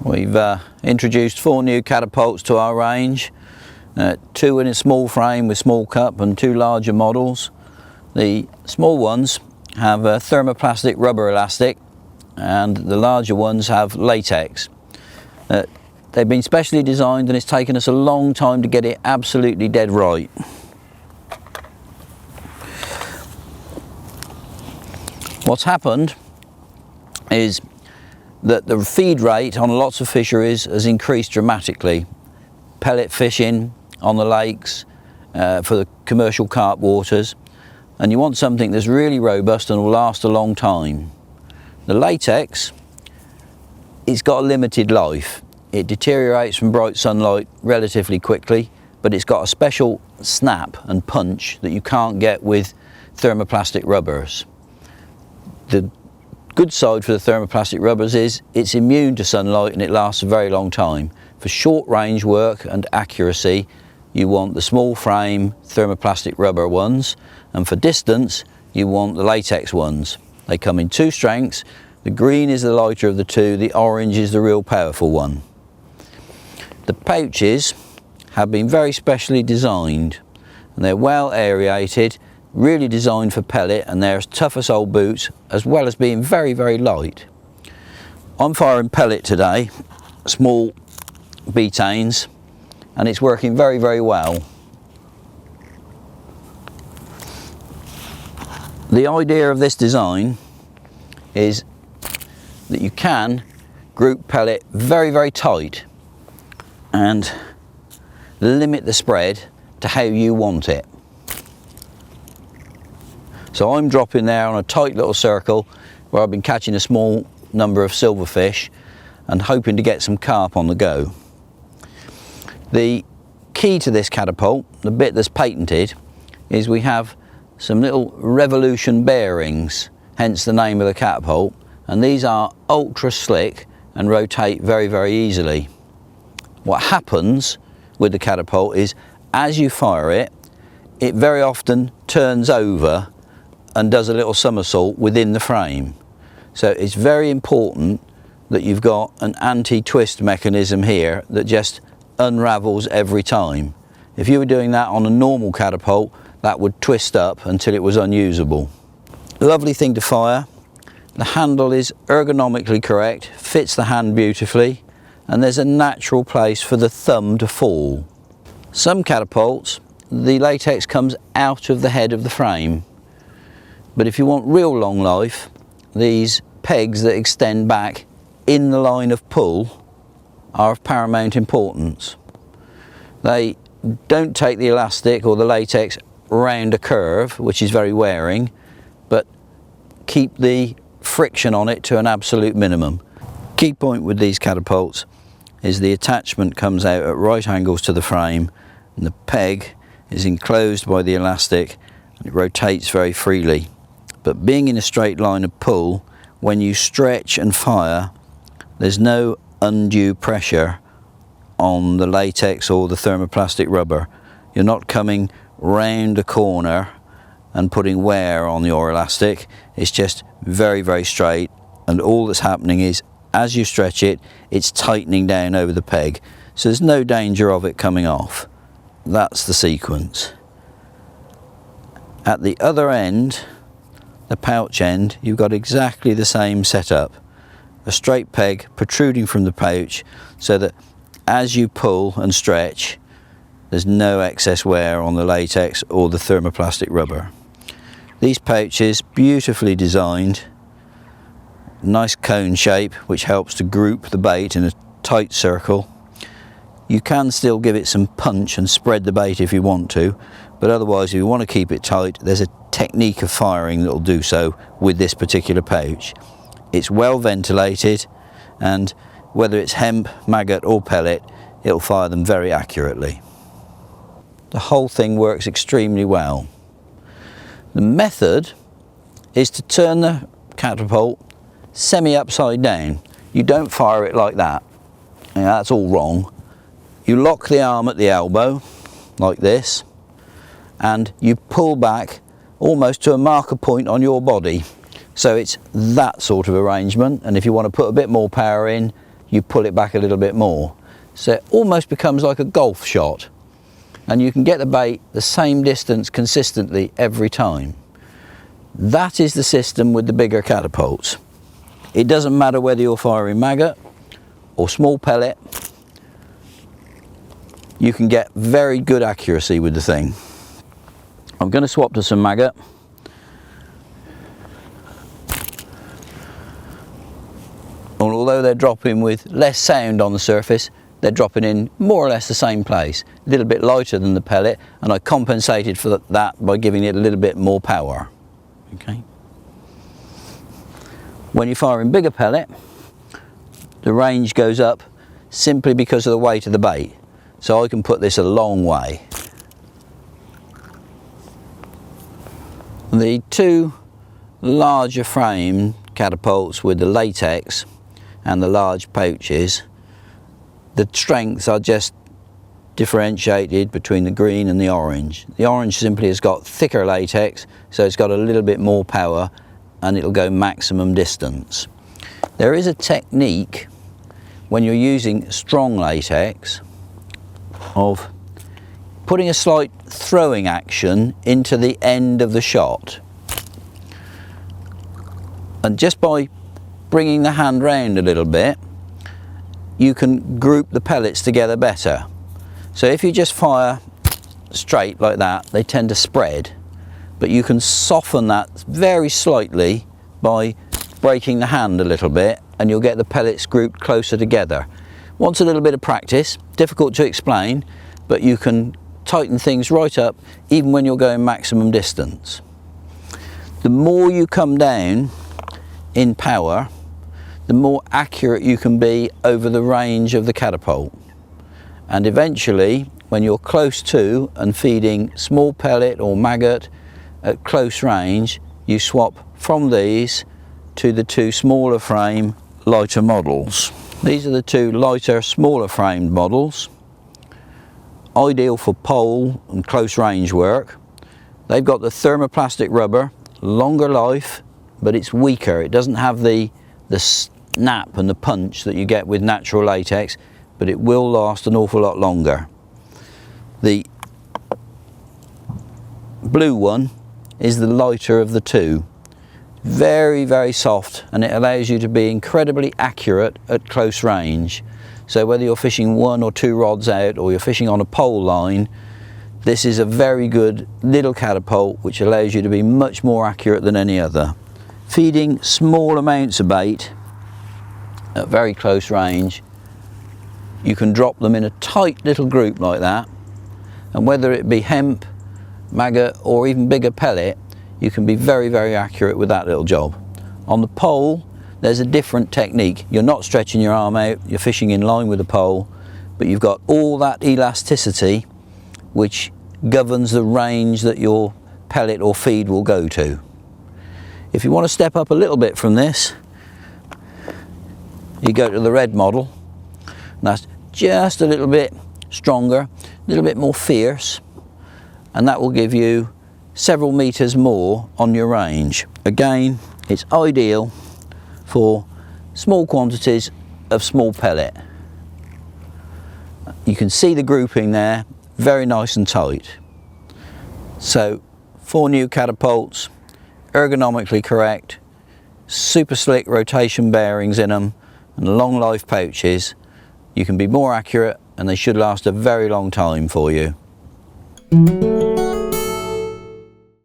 We've introduced 4 new catapults to our range, 2 in a small frame with small cup and 2 larger models. The small ones have a thermoplastic rubber elastic and the larger ones have latex. They've been specially designed and it's taken us a long time to get it absolutely dead right. What's happened is that the feed rate on lots of fisheries has increased dramatically. Pellet fishing on the lakes, for the commercial carp waters, and you want something that's really robust and will last a long time. The latex, it's got a limited life. It deteriorates from bright sunlight relatively quickly, but it's got a special snap and punch that you can't get with thermoplastic rubbers. The good side for the thermoplastic rubbers is it's immune to sunlight and it lasts a very long time. For short range work and accuracy, you want the small frame thermoplastic rubber ones, and for distance you want the latex ones. They come in 2 strengths. The green is the lighter of the 2, the orange is the real powerful one. The pouches have been very specially designed and they're well aerated, really designed for pellet, and they're as tough as old boots as well as being very, very light. I'm firing pellet today, small betaines, and it's working very, very well. The idea of this design is that you can group pellet very, very tight and limit the spread to how you want it. So I'm dropping there on a tight little circle where I've been catching a small number of silverfish and hoping to get some carp on the go. The key to this catapult, the bit that's patented, is we have some little revolution bearings, hence the name of the catapult, and these are ultra slick and rotate very, very easily. What happens with the catapult is as you fire it, it very often turns over and does a little somersault within the frame. So it's very important that you've got an anti-twist mechanism here that just unravels every time. If you were doing that on a normal catapult, that would twist up until it was unusable. Lovely thing to fire. The handle is ergonomically correct, fits the hand beautifully, and there's a natural place for the thumb to fall. Some catapults, the latex comes out of the head of the frame. But if you want real long life, these pegs that extend back in the line of pull are of paramount importance. They don't take the elastic or the latex round a curve, which is very wearing, but keep the friction on it to an absolute minimum. Key point with these catapults is the attachment comes out at right angles to the frame and the peg is enclosed by the elastic and it rotates very freely. But being in a straight line of pull, when you stretch and fire, there's no undue pressure on the latex or the thermoplastic rubber. You're not coming round a corner and putting wear on your elastic. It's just very, very straight, and all that's happening is as you stretch it, it's tightening down over the peg. So there's no danger of it coming off. That's the sequence. At the other end, the pouch end, you've got exactly the same setup. A straight peg protruding from the pouch so that as you pull and stretch, there's no excess wear on the latex or the thermoplastic rubber. These pouches, beautifully designed, nice cone shape which helps to group the bait in a tight circle. You can still give it some punch and spread the bait if you want to, but otherwise if you want to keep it tight, there's a technique of firing that will do so with this particular pouch. It's well ventilated, and whether it's hemp, maggot or pellet, it'll fire them very accurately. The whole thing works extremely well. The method is to turn the catapult semi upside down. You don't fire it like that. That's all wrong. You lock the arm at the elbow like this and you pull back almost to a marker point on your body. So it's that sort of arrangement, and if you want to put a bit more power in, you pull it back a little bit more. So it almost becomes like a golf shot, and you can get the bait the same distance consistently every time. That is the system with the bigger catapults. It doesn't matter whether you're firing maggot or small pellet, you can get very good accuracy with the thing. I'm going to swap to some maggot. And although they're dropping with less sound on the surface, they're dropping in more or less the same place. A little bit lighter than the pellet, and I compensated for that by giving it a little bit more power. Okay. When you're firing bigger pellet, the range goes up simply because of the weight of the bait. So I can put this a long way. The two larger frame catapults with the latex and the large pouches, the strengths are just differentiated between the green and the orange. The orange simply has got thicker latex, so it's got a little bit more power and it'll go maximum distance. There is a technique when you're using strong latex of putting a slight throwing action into the end of the shot, and just by bringing the hand round a little bit you can group the pellets together better. So if you just fire straight like that, they tend to spread, but you can soften that very slightly by breaking the hand a little bit, and you'll get the pellets grouped closer together. Wants a little bit of practice, difficult to explain, but you can tighten things right up even when you're going maximum distance. The more you come down in power, the more accurate you can be over the range of the catapult. And eventually, when you're close to and feeding small pellet or maggot at close range, you swap from these to the two smaller frame lighter models. These are the two lighter, smaller framed models, ideal for pole and close range work. They've got the thermoplastic rubber, longer life, but it's weaker. It doesn't have the snap and the punch that you get with natural latex, but it will last an awful lot longer. The blue one is the lighter of the two. Very, very soft, and it allows you to be incredibly accurate at close range. So whether you're fishing 1 or 2 rods out or you're fishing on a pole line, this is a very good little catapult which allows you to be much more accurate than any other. Feeding small amounts of bait at very close range, you can drop them in a tight little group like that, and whether it be hemp, maggot or even bigger pellet, you can be very, very accurate with that little job. On the pole, there's a different technique. You're not stretching your arm out, you're fishing in line with the pole, but you've got all that elasticity which governs the range that your pellet or feed will go to. If you want to step up a little bit from this, you go to the red model, and that's just a little bit stronger, a little bit more fierce, and that will give you several meters more on your range. Again, it's ideal for small quantities of small pellet. You can see the grouping there, very nice and tight. So 4 new catapults, ergonomically correct, super slick rotation bearings in them, and long life pouches. You can be more accurate and they should last a very long time for you.